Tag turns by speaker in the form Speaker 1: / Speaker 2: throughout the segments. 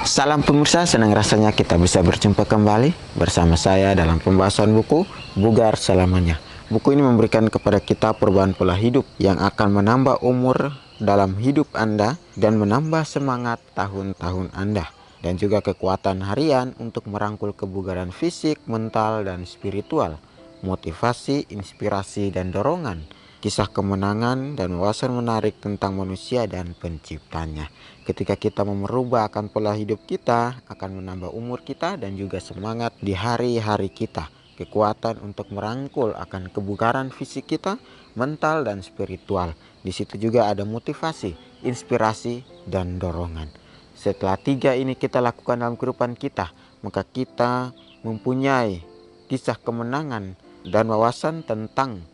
Speaker 1: Salam pemirsa, senang rasanya kita bisa berjumpa kembali bersama saya dalam pembahasan buku Bugar Selamanya. Buku ini memberikan kepada kita perubahan pola hidup yang akan menambah umur dalam hidup Anda dan menambah semangat tahun-tahun Anda, dan juga kekuatan harian untuk merangkul kebugaran fisik, mental, dan spiritual, motivasi, inspirasi, dan dorongan, kisah kemenangan, dan wawasan menarik tentang manusia dan penciptanya. Ketika kita mau merubah akan pola hidup kita, akan menambah umur kita dan juga semangat di hari-hari kita. Kekuatan untuk merangkul akan kebugaran fisik kita, mental, dan spiritual. Di situ juga ada motivasi, inspirasi, dan dorongan. Setelah 3 ini kita lakukan dalam kehidupan kita, maka kita mempunyai kisah kemenangan dan wawasan tentang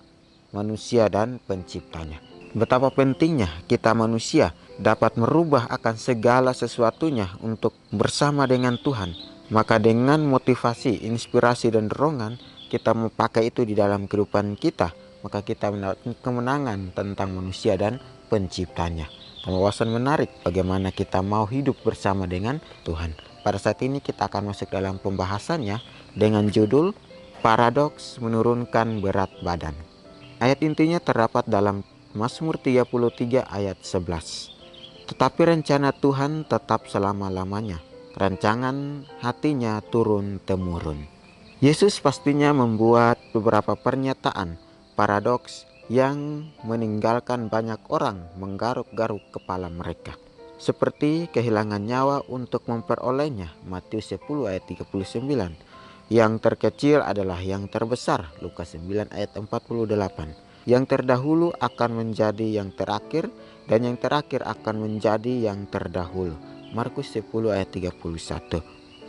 Speaker 1: manusia dan penciptanya. Betapa pentingnya kita manusia dapat merubah akan segala sesuatunya untuk bersama dengan Tuhan. Maka dengan motivasi, inspirasi, dan dorongan kita memakai itu di dalam kehidupan kita, maka kita mendapatkan kemenangan tentang manusia dan penciptanya. Wawasan menarik bagaimana kita mau hidup bersama dengan Tuhan. Pada saat ini kita akan masuk dalam pembahasannya dengan judul Paradoks Menurunkan Berat Badan. Ayat intinya terdapat dalam Mazmur 33 ayat 11. Tetapi rencana Tuhan tetap selama-lamanya, rancangan hatinya turun-temurun. Yesus pastinya membuat beberapa pernyataan paradoks yang meninggalkan banyak orang menggaruk-garuk kepala mereka, seperti kehilangan nyawa untuk memperolehnya, Matius 10 ayat 39. Yang terkecil adalah yang terbesar, Lukas 9 ayat 48. Yang terdahulu akan menjadi yang terakhir, dan yang terakhir akan menjadi yang terdahulu, Markus 10 ayat 31.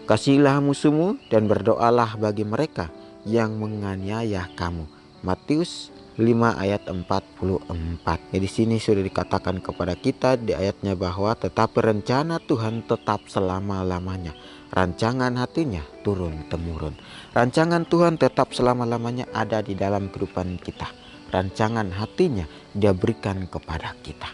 Speaker 1: Kasihilah musuhmu dan berdoalah bagi mereka yang menganiaya kamu, Matius 5 ayat 44. Di sini sudah dikatakan kepada kita di ayatnya bahwa tetapi rencana Tuhan tetap selama-lamanya, rancangan hatinya turun-temurun. Rancangan Tuhan tetap selama-lamanya ada di dalam kehidupan kita. Rancangan hatinya Dia berikan kepada kita.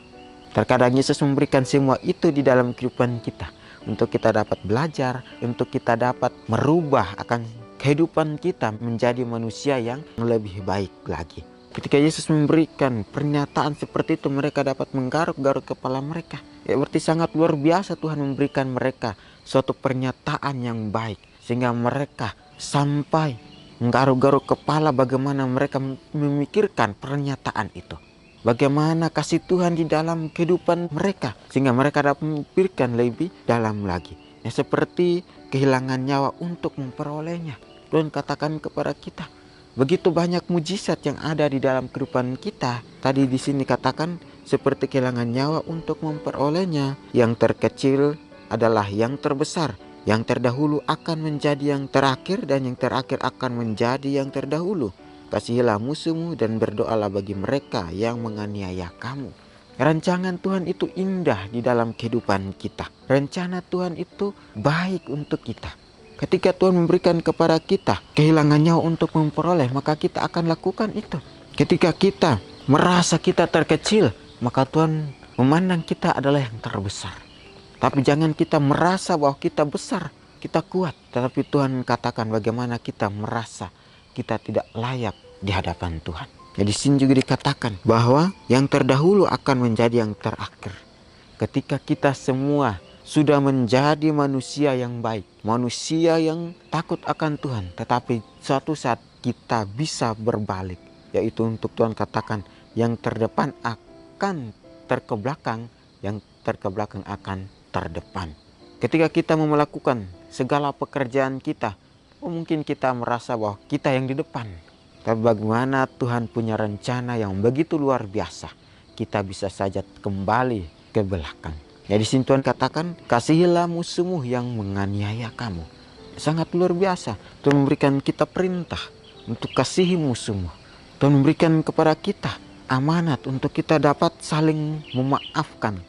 Speaker 1: Terkadang Yesus memberikan semua itu di dalam kehidupan kita untuk kita dapat belajar, untuk kita dapat merubah akan kehidupan kita menjadi manusia yang lebih baik lagi. Ketika Yesus memberikan pernyataan seperti itu, mereka dapat menggaruk-garuk kepala mereka. Berarti sangat luar biasa Tuhan memberikan mereka suatu pernyataan yang baik, sehingga mereka sampai menggaruk-garuk kepala bagaimana mereka memikirkan pernyataan itu. Bagaimana kasih Tuhan di dalam kehidupan mereka, sehingga mereka dapat memikirkan lebih dalam lagi. Seperti kehilangan nyawa untuk memperolehnya. Tuhan katakan kepada kita, begitu banyak mujizat yang ada di dalam kehidupan kita. Tadi di sini katakan seperti kehilangan nyawa untuk memperolehnya. Yang terkecil adalah yang terbesar. Yang terdahulu akan menjadi yang terakhir, dan yang terakhir akan menjadi yang terdahulu. Kasihilah musuhmu dan berdoalah bagi mereka yang menganiaya kamu. Rancangan Tuhan itu indah di dalam kehidupan kita. Rencana Tuhan itu baik untuk kita. Ketika Tuhan memberikan kepada kita kehilangan nyawa untuk memperoleh, maka kita akan lakukan itu. Ketika kita merasa kita terkecil, maka Tuhan memandang kita adalah yang terbesar. Tapi jangan kita merasa bahwa kita besar, kita kuat. Tetapi Tuhan katakan bagaimana kita merasa kita tidak layak di hadapan Tuhan. Jadi sini juga dikatakan bahwa yang terdahulu akan menjadi yang terakhir. Ketika kita semua sudah menjadi manusia yang baik, manusia yang takut akan Tuhan, tetapi suatu saat kita bisa berbalik, yaitu untuk Tuhan katakan yang terdepan akan terkebelakang, yang terkebelakang akan terdepan. Ketika kita mau melakukan segala pekerjaan kita, mungkin kita merasa bahwa kita yang di depan. Tapi bagaimana Tuhan punya rencana yang begitu luar biasa, kita bisa saja kembali ke belakang. Jadi sini Tuhan katakan, kasihilah musuhmu yang menganiaya kamu. Sangat luar biasa. Tuhan memberikan kita perintah untuk kasihi musuhmu. Tuhan memberikan kepada kita amanat untuk kita dapat saling memaafkan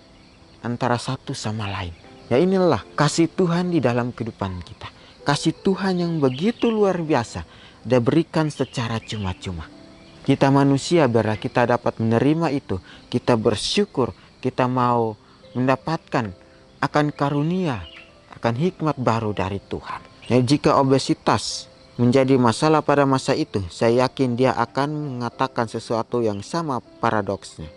Speaker 1: antara satu sama lain. Ya inilah kasih Tuhan di dalam kehidupan kita. Kasih Tuhan yang begitu luar biasa, Dia berikan secara cuma-cuma. Kita manusia biarlah kita dapat menerima itu. Kita bersyukur, kita mau mendapatkan akan karunia, akan hikmat baru dari Tuhan. Jika obesitas menjadi masalah pada masa itu, saya yakin dia akan mengatakan sesuatu yang sama paradoksnya.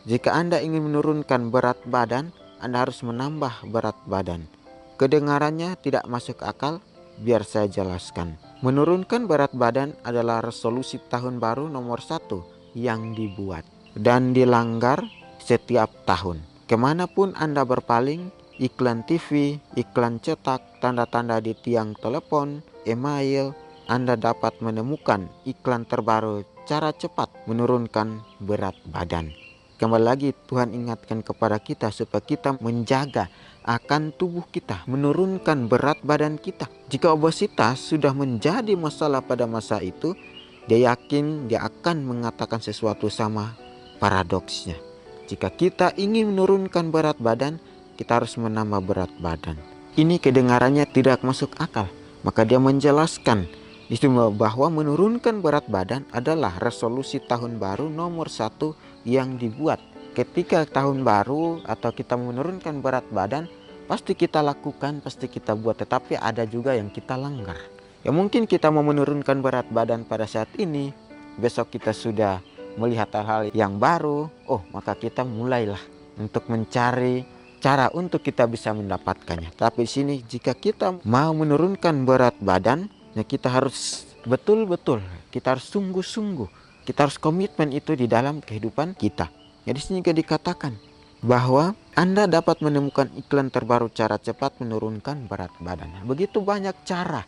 Speaker 1: Jika Anda ingin menurunkan berat badan, Anda harus menambah berat badan. Kedengarannya tidak masuk akal, biar saya jelaskan. Menurunkan berat badan adalah resolusi tahun baru nomor 1 yang dibuat dan dilanggar setiap tahun. Kemanapun Anda berpaling, iklan TV, iklan cetak, tanda-tanda di tiang telepon, email, Anda dapat menemukan iklan terbaru cara cepat menurunkan berat badan. Kembali lagi Tuhan ingatkan kepada kita supaya kita menjaga akan tubuh kita, menurunkan berat badan kita. Jika obesitas sudah menjadi masalah pada masa itu, dia yakin dia akan mengatakan sesuatu sama paradoksnya. Jika kita ingin menurunkan berat badan, kita harus menambah berat badan. Ini kedengarannya tidak masuk akal. Maka dia menjelaskan itu bahwa menurunkan berat badan adalah resolusi tahun baru nomor 1 yang dibuat. Ketika tahun baru atau kita menurunkan berat badan, pasti kita lakukan, pasti kita buat. Tetapi ada juga yang kita langgar. Ya mungkin kita mau menurunkan berat badan pada saat ini, besok kita sudah melihat hal-hal yang baru, maka kita mulailah untuk mencari cara untuk kita bisa mendapatkannya. Tapi di sini jika kita mau menurunkan berat badan, ya kita harus betul-betul, kita harus sungguh-sungguh, kita harus komitmen itu di dalam kehidupan kita. Jadi sini juga dikatakan bahwa Anda dapat menemukan iklan terbaru cara cepat menurunkan berat badan. Begitu banyak cara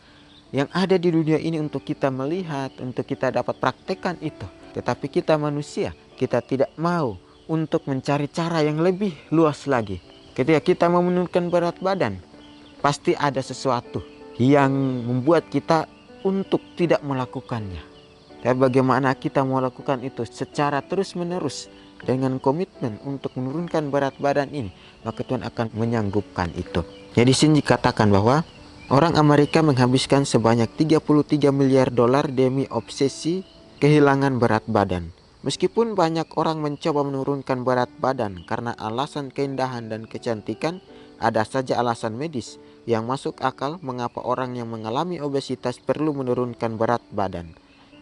Speaker 1: yang ada di dunia ini untuk kita melihat, untuk kita dapat praktekkan itu. Tetapi kita manusia, kita tidak mau untuk mencari cara yang lebih luas lagi. Ketika kita mau menurunkan berat badan, pasti ada sesuatu yang membuat kita untuk tidak melakukannya. Tapi bagaimana kita mau lakukan itu secara terus-menerus dengan komitmen untuk menurunkan berat badan ini, maka Tuhan akan menyanggupkan itu. Jadi sini dikatakan bahwa orang Amerika menghabiskan sebanyak 33 miliar dolar demi obsesi kehilangan berat badan. Meskipun banyak orang mencoba menurunkan berat badan karena alasan keindahan dan kecantikan, ada saja alasan medis yang masuk akal mengapa orang yang mengalami obesitas perlu menurunkan berat badan.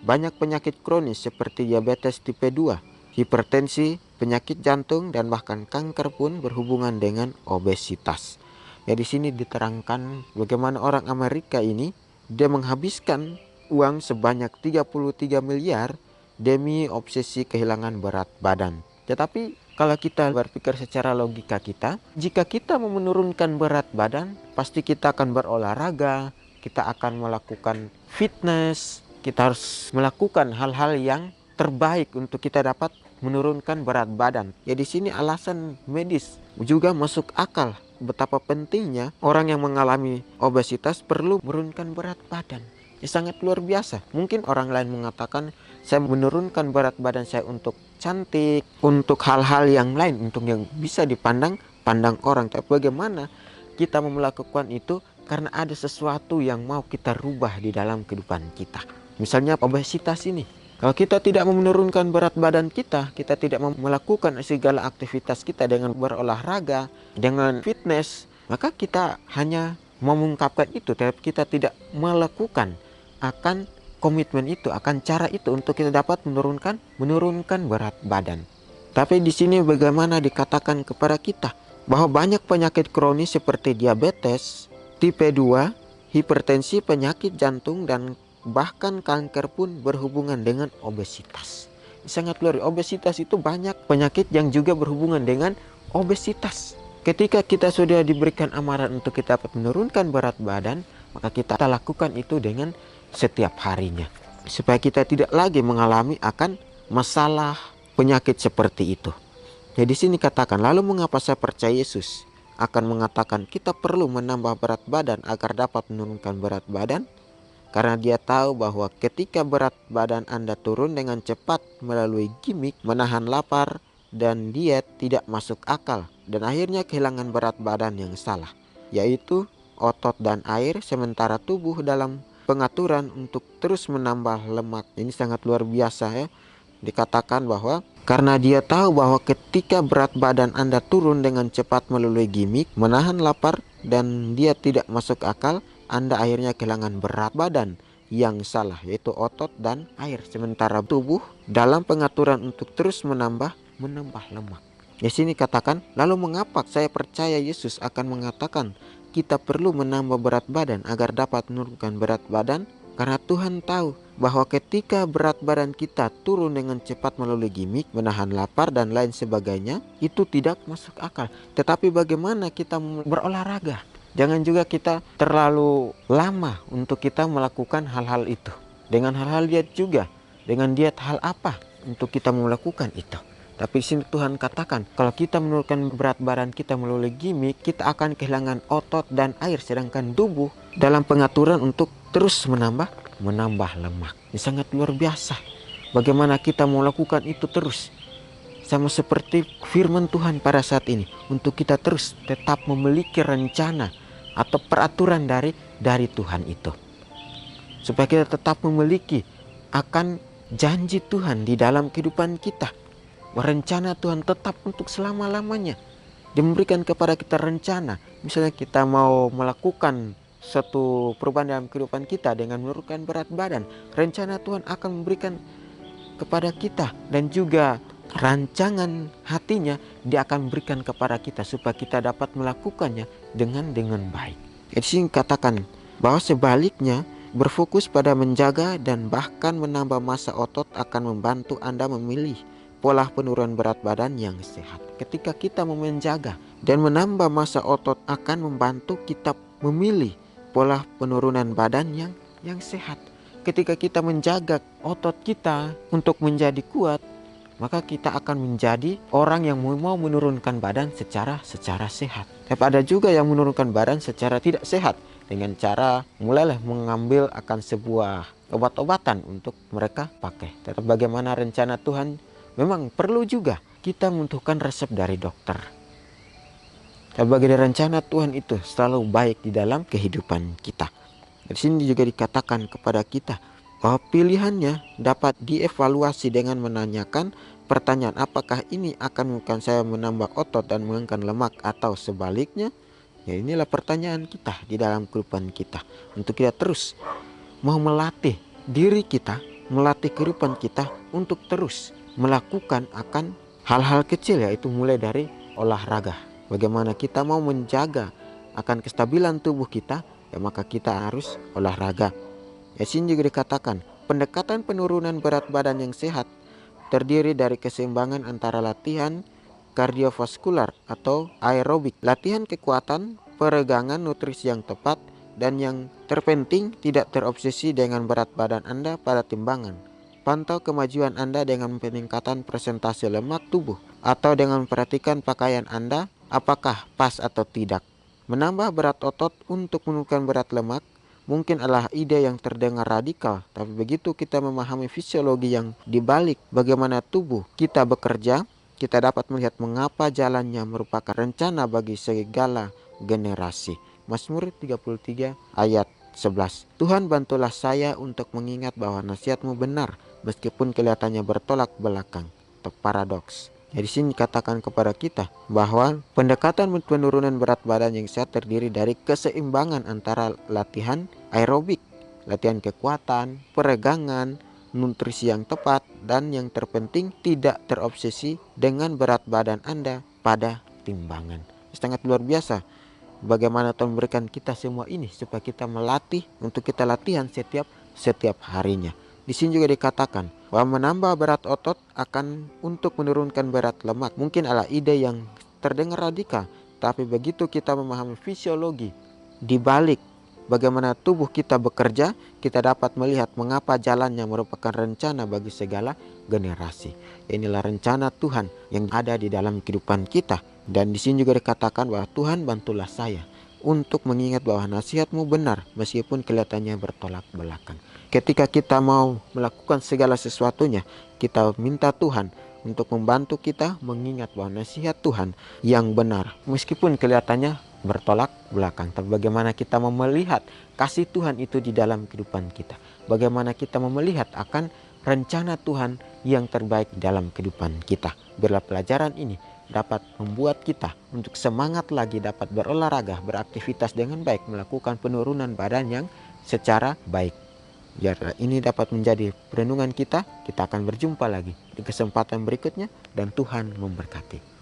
Speaker 1: Banyak penyakit kronis seperti diabetes tipe 2, hipertensi, penyakit jantung, dan bahkan kanker pun berhubungan dengan obesitas. Ya di sini diterangkan bagaimana orang Amerika ini dia menghabiskan uang sebanyak 33 miliar demi obsesi kehilangan berat badan. Tetapi kalau kita berpikir secara logika kita, jika kita mau menurunkan berat badan, pasti kita akan berolahraga, kita akan melakukan fitness, kita harus melakukan hal-hal yang terbaik untuk kita dapat menurunkan berat badan. Ya di sini alasan medis juga masuk akal. Betapa pentingnya orang yang mengalami obesitas perlu menurunkan berat badan. Ya sangat luar biasa. Mungkin orang lain mengatakan saya menurunkan berat badan saya untuk cantik, untuk hal-hal yang lain, untuk yang bisa dipandang orang. Tapi bagaimana kita mau melakukan itu karena ada sesuatu yang mau kita rubah di dalam kehidupan kita. Misalnya obesitas ini. Kalau kita tidak mau menurunkan berat badan kita, kita tidak mau melakukan segala aktivitas kita dengan berolahraga, dengan fitness, maka kita hanya mengungkapkan itu, tapi kita tidak melakukan akan komitmen itu, akan cara itu untuk kita dapat menurunkan berat badan. Tapi di sini bagaimana dikatakan kepada kita bahwa banyak penyakit kronis seperti diabetes, tipe 2, hipertensi, penyakit jantung, dan bahkan kanker pun berhubungan dengan obesitas. Sangat luar biasa. Obesitas itu banyak penyakit yang juga berhubungan dengan obesitas. Ketika kita sudah diberikan amaran untuk kita dapat menurunkan berat badan, maka kita lakukan itu dengan setiap harinya. Supaya kita tidak lagi mengalami akan masalah penyakit seperti itu. Jadi di sini katakan, lalu mengapa saya percaya Yesus akan mengatakan kita perlu menambah berat badan agar dapat menurunkan berat badan? Karena dia tahu bahwa ketika berat badan Anda turun dengan cepat melalui gimmick, menahan lapar, dan diet tidak masuk akal. Dan akhirnya kehilangan berat badan yang salah, yaitu otot dan air, sementara tubuh dalam pengaturan untuk terus menambah lemak. Ini sangat luar biasa ya. Dikatakan bahwa karena dia tahu bahwa ketika berat badan Anda turun dengan cepat melalui gimmick, menahan lapar, dan dia tidak masuk akal, Anda akhirnya kehilangan berat badan yang salah, yaitu otot dan air. Sementara tubuh dalam pengaturan untuk terus menambah lemak. Di sini katakan, lalu mengapa saya percaya Yesus akan mengatakan kita perlu menambah berat badan agar dapat menurunkan berat badan? Karena Tuhan tahu bahwa ketika berat badan kita turun dengan cepat melalui gimik, menahan lapar dan lain sebagainya, itu tidak masuk akal. Tetapi bagaimana kita berolahraga? Jangan juga kita terlalu lama untuk kita melakukan hal-hal itu. Dengan hal-hal diet juga. Dengan diet hal apa untuk kita melakukan itu? Tapi sini Tuhan katakan, kalau kita menurunkan berat badan kita melalui gimik, kita akan kehilangan otot dan air. Sedangkan tubuh dalam pengaturan untuk terus menambah lemak. Ini sangat luar biasa. Bagaimana kita mau lakukan itu terus. Sama seperti firman Tuhan pada saat ini. Untuk kita terus tetap memiliki rencana atau peraturan dari Tuhan itu. Supaya kita tetap memiliki akan janji Tuhan di dalam kehidupan kita. Rencana Tuhan tetap untuk selama-lamanya. Dia memberikan kepada kita rencana. Misalnya kita mau melakukan satu perubahan dalam kehidupan kita dengan menurunkan berat badan, rencana Tuhan akan memberikan kepada kita. Dan juga rancangan hatinya dia akan memberikan kepada kita supaya kita dapat melakukannya dengan baik. Di sini katakan bahwa sebaliknya, berfokus pada menjaga dan bahkan menambah massa otot akan membantu Anda memilih pola penurunan berat badan yang sehat. Ketika kita menjaga dan menambah massa otot akan membantu kita memilih pola penurunan badan yang sehat. Ketika kita menjaga otot kita untuk menjadi kuat, maka kita akan menjadi orang yang mau menurunkan badan secara sehat. Tapi ada juga yang menurunkan badan secara tidak sehat dengan cara mulailah mengambil akan sebuah obat-obatan untuk mereka pakai. Tetapi bagaimana rencana Tuhan? Memang perlu juga kita membutuhkan resep dari dokter. Dan bagaimana rencana Tuhan itu selalu baik di dalam kehidupan kita. Di sini juga dikatakan kepada kita bahwa pilihannya dapat dievaluasi dengan menanyakan pertanyaan, apakah ini akan membuat saya menambah otot dan mengangkat lemak atau sebaliknya? Ya, inilah pertanyaan kita di dalam kehidupan kita. Untuk kita terus mau melatih diri kita, melatih kehidupan kita untuk terus melakukan akan hal-hal kecil, yaitu mulai dari olahraga. Bagaimana kita mau menjaga akan kestabilan tubuh kita, ya maka kita harus olahraga. Ya, sini juga dikatakan pendekatan penurunan berat badan yang sehat terdiri dari keseimbangan antara latihan kardiovaskular atau aerobik, latihan kekuatan, peregangan, nutrisi yang tepat, dan yang terpenting tidak terobsesi dengan berat badan Anda pada timbangan. Pantau kemajuan Anda dengan peningkatan presentasi lemak tubuh atau dengan memperhatikan pakaian Anda apakah pas atau tidak. Menambah berat otot untuk menurunkan berat lemak mungkin adalah ide yang terdengar radikal, tapi begitu kita memahami fisiologi yang dibalik bagaimana tubuh kita bekerja, kita dapat melihat mengapa jalannya merupakan rencana bagi segala generasi. Mazmur 33 ayat 11. Tuhan, bantulah saya untuk mengingat bahwa nasihat-Mu benar meskipun kelihatannya bertolak belakang. Paradoks. Jadi sini katakan kepada kita bahwa pendekatan penurunan berat badan yang sehat terdiri dari keseimbangan antara latihan aerobik, latihan kekuatan, peregangan, nutrisi yang tepat, dan yang terpenting tidak terobsesi dengan berat badan Anda pada timbangan. Sangat luar biasa bagaimana Tuhan memberikan kita semua ini supaya kita melatih untuk kita latihan setiap harinya. Di sini juga dikatakan bahwa menambah berat otot akan untuk menurunkan berat lemak mungkin adalah ide yang terdengar radikal, tapi begitu kita memahami fisiologi di balik bagaimana tubuh kita bekerja, kita dapat melihat mengapa jalannya merupakan rencana bagi segala generasi. Inilah rencana Tuhan yang ada di dalam kehidupan kita. Dan di sini juga dikatakan bahwa Tuhan, bantulah saya untuk mengingat bahwa nasihat-Mu benar meskipun kelihatannya bertolak belakang. Ketika kita mau melakukan segala sesuatunya, kita minta Tuhan untuk membantu kita mengingat bahwa nasihat Tuhan yang benar meskipun kelihatannya bertolak belakang. Tapi bagaimana kita melihat kasih Tuhan itu di dalam kehidupan kita, bagaimana kita melihat akan rencana Tuhan yang terbaik dalam kehidupan kita. Biarlah pelajaran ini dapat membuat kita untuk semangat lagi dapat berolahraga, beraktivitas dengan baik, melakukan penurunan badan yang secara baik. Biar ini dapat menjadi perenungan kita akan berjumpa lagi di kesempatan berikutnya dan Tuhan memberkati.